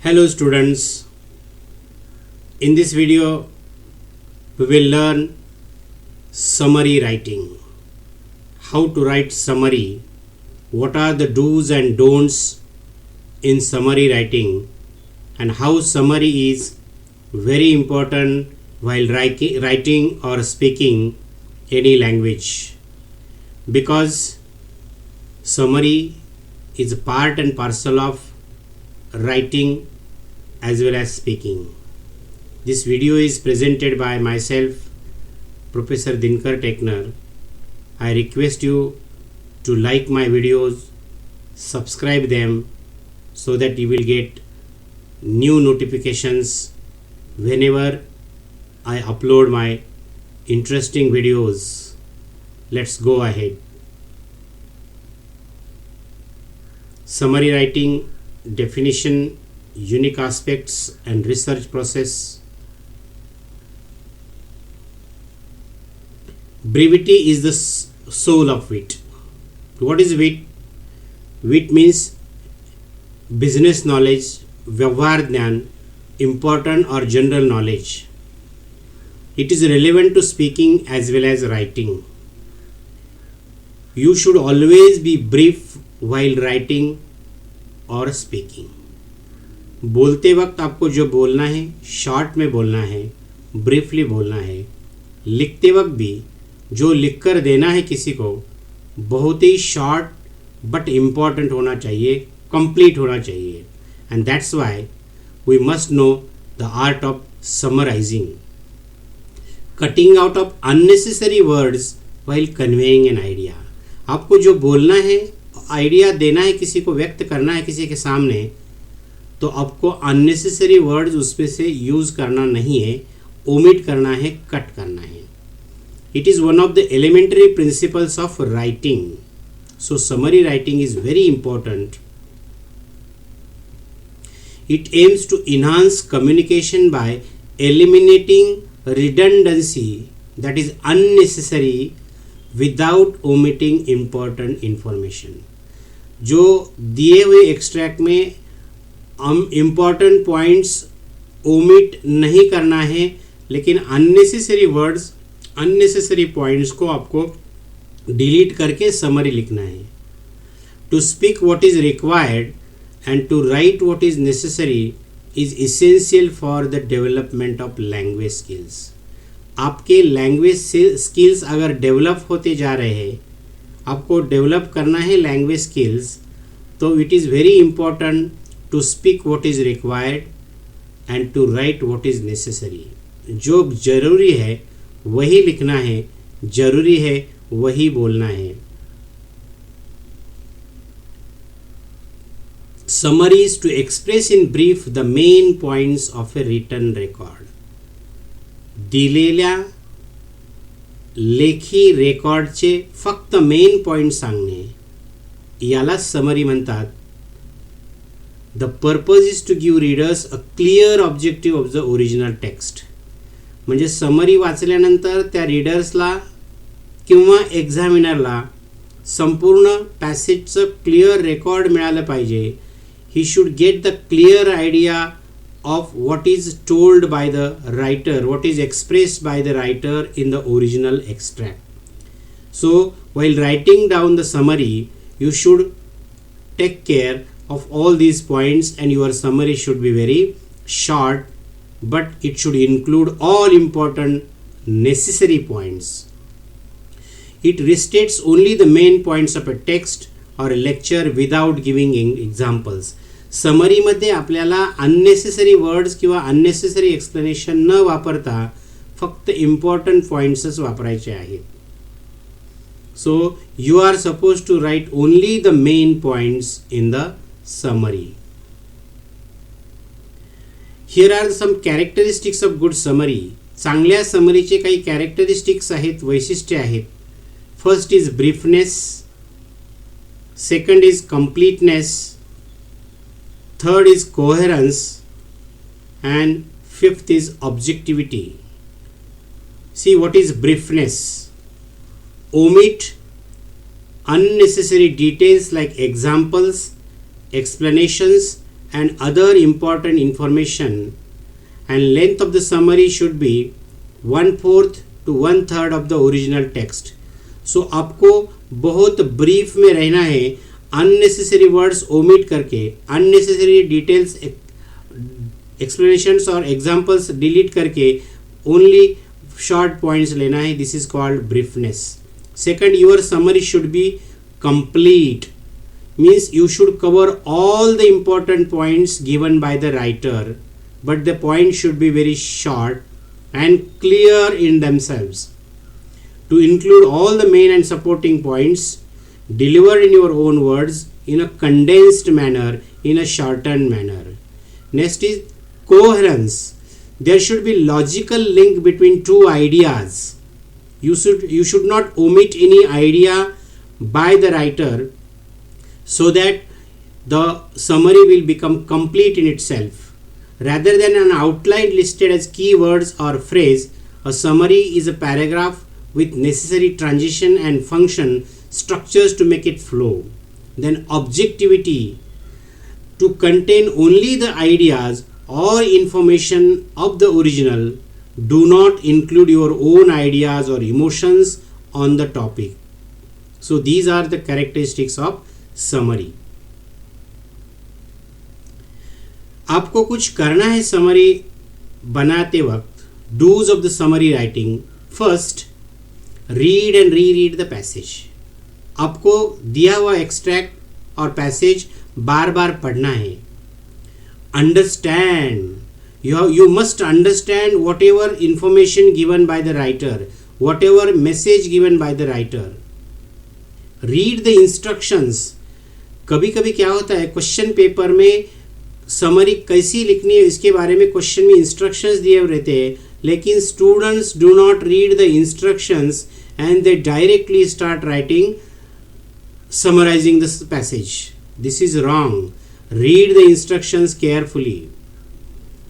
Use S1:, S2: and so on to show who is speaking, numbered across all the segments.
S1: Hello students, in this video we will learn summary writing. How to write summary, what are the do's and don'ts in summary writing, and how summary is very important while writing or speaking any language, because summary is a part and parcel of writing as well as speaking. This video is presented by myself, Professor Dinkar Tekner. I request you to like my videos, subscribe them so that you will get new notifications whenever I upload my interesting videos. Let's go ahead. Summary writing, definition, unique aspects and research process. Brevity is the soul of wit. What is wit? Wit means business knowledge, vyavhar jnana, important or general knowledge. It is relevant to speaking as well as writing. You should always be brief while writing और speaking. बोलते वक्त आपको जो बोलना है short में बोलना है, ब्रीफली बोलना है. लिखते वक्त भी जो लिख कर देना है किसी को बहुत ही शॉर्ट बट इम्पॉर्टेंट होना चाहिए, कंप्लीट होना चाहिए. And that's why we must know the art of summarising, cutting out of unnecessary words while conveying an idea. आपको जो बोलना है, आइडिया देना है, किसी को व्यक्त करना है किसी के सामने, तो आपको अननेसेसरी वर्ड्स उसमें से यूज करना नहीं है, ओमिट करना है, कट करना है. It is one of the elementary principles of writing. So summary writing is very important. It aims to enhance communication by eliminating redundancy that is unnecessary without omitting important information. जो दिए हुए extract में हम important points omit नहीं करना है, लेकिन unnecessary words, unnecessary points को आपको डिलीट करके समरी लिखना है. To speak what is required and to write what is necessary is essential for the development of language skills. आपके लैंग्वेज स्किल्स अगर डेवलप होते जा रहे हैं, आपको डेवलप करना है लैंग्वेज स्किल्स, तो it is very important to speak what is required and to write what is necessary. जो जरूरी है वही लिखना है, जरूरी है वही बोलना है. Summary is to express in brief the main points of a written record. दिलेल्या लेखी रेकॉर्डचे फक्त मेन पॉइंट सांगणे याला समरी म्हणतात. The purpose is to give readers a clear objective of the original text. म्हणजे समरी वाचल्यानंतर त्या रीडर्सला किंवा एक्झामिनरला संपूर्ण पॅसेजचं क्लिअर रेकॉर्ड मिळालं पाहिजे. He should get the clear idea of what is told by the writer, what is expressed by the writer in the original extract. So while writing down the summary, you should take care of all these points, and your summary should be very short, but it should include all important necessary points. It restates only the main points of a text or a lecture without giving examples. समरीमध्ये आपल्याला unnecessary words किंवा unnecessary explanation न वापरता फक्त important पॉइंट्सच वापरायचे आहेत. So you are suppose to write only the main points in the summary. Here are some characteristics of good summary. चांगल्या समरीचे काही कॅरेक्टरिस्टिक्स आहेत, वैशिष्ट्ये आहेत. First is briefness, second is completeness, third is coherence, and fifth is objectivity. See, what is briefness? Omit unnecessary details like examples, explanations and other important information, and length of the summary should be 1/4 to 1/3 of the original text. So आपको बहुत brief में रहना है, unnecessary words omit करके, unnecessary details explanations और examples delete करके only short points लेना है. This is called briefness. Second, your summary should be complete. Means you should cover all the important points given by the writer, but the points should be very short and clear in themselves. To include all the main and supporting points, deliver in your own words in a condensed manner, in a shortened manner. Next is coherence. There should be logical link between two ideas. You should not omit any idea by the writer, so that the summary will become complete in itself. Rather than an outline listed as keywords or phrase, a summary is a paragraph with necessary transition and function structures to make it flow. Then objectivity, to contain only the ideas or information of the original. Do not include your own ideas or emotions on the topic. So these are the characteristics of summary. आपको कुछ करना है summary बनाते वक्त. Dos of the summary writing. First, read and reread the passage. आपको दिया हुआ extract और पैसेज बार बार पढ़ना है. Understand. You must understand whatever information given by the writer, whatever message given by the writer. Read the instructions. कभी कभी क्या होता है, क्वेश्चन पेपर में समरी कैसी लिखनी है इसके बारे में क्वेश्चन में इंस्ट्रक्शंस दिए हुए रहते हैं, लेकिन students do not read the instructions and they directly start writing summarising the passage. This is wrong. Read the instructions carefully.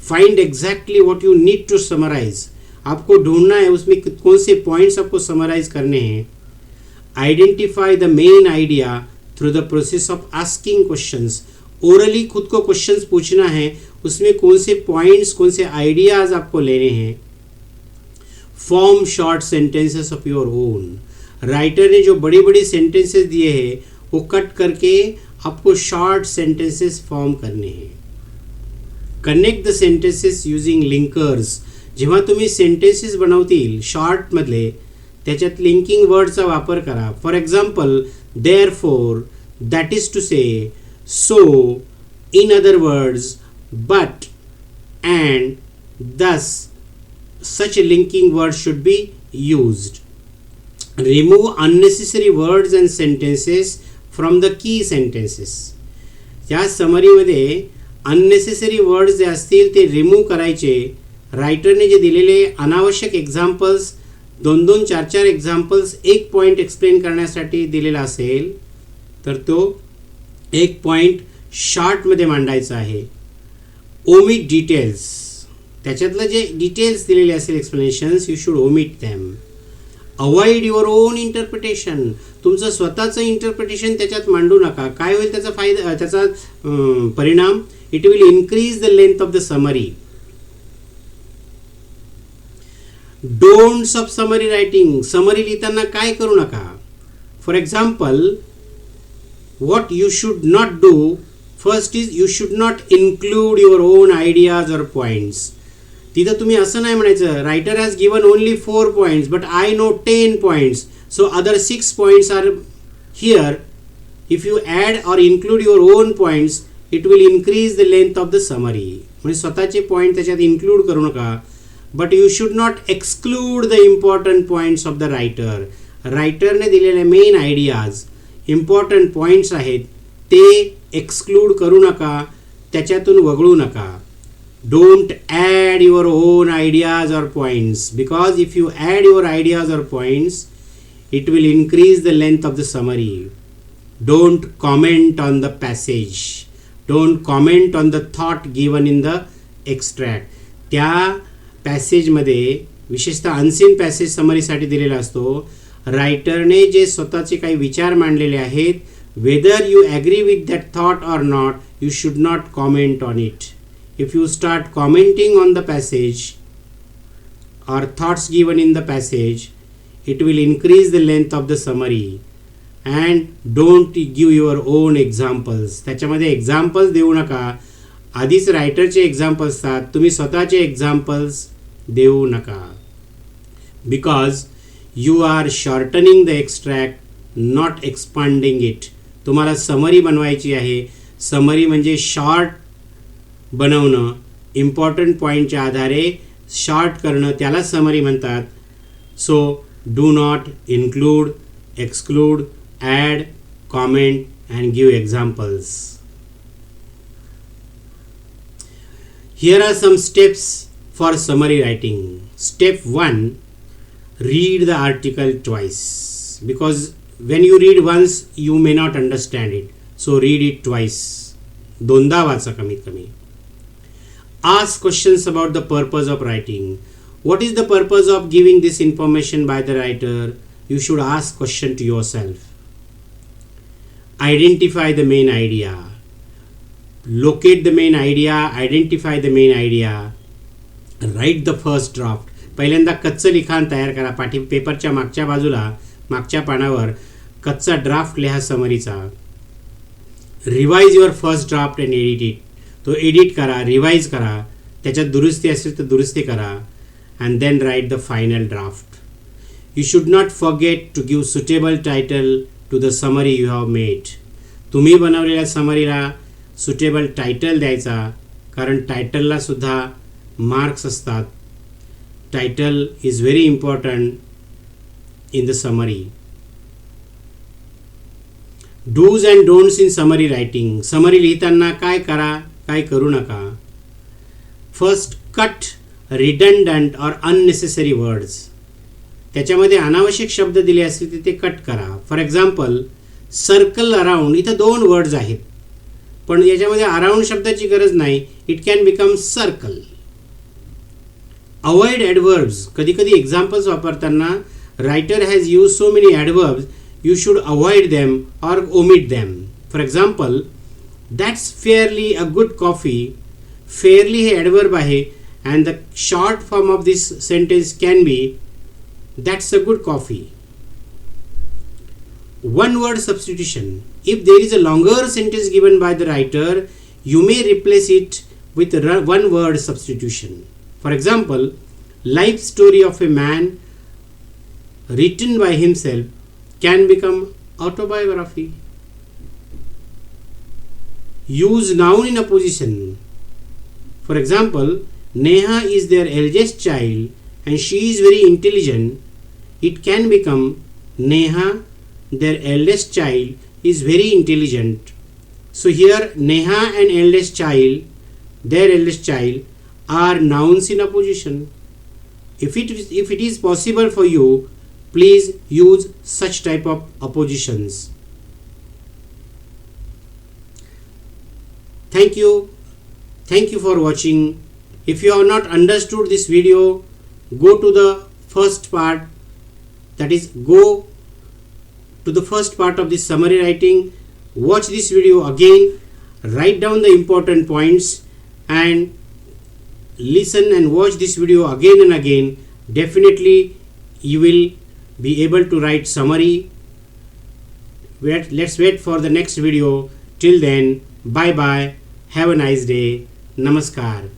S1: Find exactly what you need to summarise. आपको ढूंढना है उसमें कौन से पॉइंट्स आपको समराइज करने हैं. Identify the main idea through the process of asking questions. Orally खुद को क्वेश्चंस पूछना है, उसमें कौन से पॉइंट्स, कौन से आइडियाज आपको लेने हैं. Form short sentences of your own. Writer ने जो बड़ी बड़ी सेंटेंसेस दिए हैं वो कट करके आपको शॉर्ट सेंटेंसेस फॉर्म करने हैं. Connect the sentences using linkers. जेव्हा तुम्ही सेंटेन्सेस बनवतील शॉर्टमधले, त्याच्यात लिंकिंग वर्डचा वापर करा. For example, therefore, that is to say, so, in other words, but, and, thus. Such a linking word should be used. Remove unnecessary words and sentences from the key sentences. या समरीमध्ये unnecessary words जे असतील ते remove करायचे. रायटरने जे दिलेले अनावश्यक examples, 2-2, 4-4 examples एक point explain करण्यासाठी दिलेला असेल तर तो एक पॉईंट शॉर्टमध्ये मांडायचा आहे. Omit details. त्याच्यातलं जे डिटेल्स दिलेले असेल explanations, you should omit them. Avoid your own interpretation. तुमचं स्वतःचं इंटरप्रिटेशन त्याच्यात मांडू नका. काय होईल त्याचा फायदा, त्याचा परिणाम? It will increase the length of the summary. Don'ts of summary writing. Summary लिहिताना काय करू नका. For example, what you should not do, first is you should not include your own ideas or points. तिथं तुम्ही असं नाही म्हणायचं, writer has given only 4 points but I know 10 points, so other 6 points are here. If you add or include your own points, it will increase the length of the summary. म्हणजे स्वतःचे point त्याच्यात include करू नका. But you should not exclude the important points of the writer. रायटरने दिलेले main ideas, important points आहेत ते exclude करू नका, त्याच्यातून वगळू नका. Don't add your own ideas or points, because if you add your ideas or points it will increase the length of the summary. Don't comment on the passage. Don't comment on the thought given in the extract. त्या पॅसेजमध्ये विशेषतः unseen passage समरीसाठी दिलेला असतो. रायटरने जे स्वतःचे काही विचार मांडलेले आहेत, whether you agree with that thought or not, you should not comment on it. If you start commenting on the passage or thoughts given in the passage, it will increase the length of the summary. And don't give your own examples. त्याच्यामध्ये examples देऊ नका. आधीच रायटरचे examples असतात, तुम्ही स्वतःचे examples देऊ नका. Because you are shortening the extract, not expanding it. तुम्हाला समरी बनवायची आहे. समरी म्हणजे शॉर्ट बनवणं, इम्पॉर्टंट पॉईंटच्या आधारे शॉर्ट करणं, त्याला समरी म्हणतात. So do not include, exclude, add, comment and give examples. Here are some steps for summary writing. Step 1, read the article twice, because when you read once you may not understand it, so read it twice. दोनदा वाचा कमीत कमी. Ask questions about the purpose of writing. What is the purpose of giving this information by the writer? You should ask question to yourself. Identify the main idea. Locate the main idea, identify the main idea. Write the first draft. पहिल्यांदा कच्चं लिखाण तयार करा. पेपरच्या मागच्या बाजूला, मागच्या पानावर कच्चा ड्राफ्ट लिहा समरीचा. Revise your first draft and edit it. तो एडिट करा, रिवाइज करा, त्याच्यात दुरुस्ती असेल तर दुरुस्ती करा. And then write the final draft. You should not forget to give suitable title to the summary you have made. तुम्ही बनवलेल्या समरीला सुटेबल टायटल द्यायचा, कारण टायटलला सुद्धा मार्क्स असतात. Title is very important in the summary. Dos and don'ts in summary writing. Summary लिहिताना काय करा, काय करू नका. फर्स्ट, कट रिडंडंट और अननेसेसरी वर्ड्स. त्याच्यामध्ये अनावश्यक शब्द दिले असतील तर ते कट करा. फॉर एक्झाम्पल, सर्कल अराउंड, इथं 2 वर्ड्स आहेत, पण याच्यामध्ये अराउंड शब्दाची गरज नाही. It can become circle. Avoid adverbs. कधी कधी एक्झाम्पल्स वापरताना writer has use so many adverbs, you should avoid them और omit them. For example, that's fairly a good coffee. Fairly हे ॲडवर्ब आहे and the short form of this sentence can be that's a good coffee. One word substitution. If there is a longer sentence given by the writer, you may replace it with one word substitution. For example, life story of a man written by himself can become autobiography. Use noun in apposition. For example, Neha is their eldest child and she is very intelligent. It can become Neha, their eldest child, is very intelligent. So here Neha and eldest child, their eldest child, are nouns in apposition. If it is possible for you, please use such type of appositions. Thank you for watching. If you have not understood this video, go to the first part, that is, go to the first part of this summary writing. Watch this video again, write down the important points and listen and watch this video again and again. Definitely you will be able to write summary. Let's wait for the next video. Till then, bye bye, have a nice day, namaskar.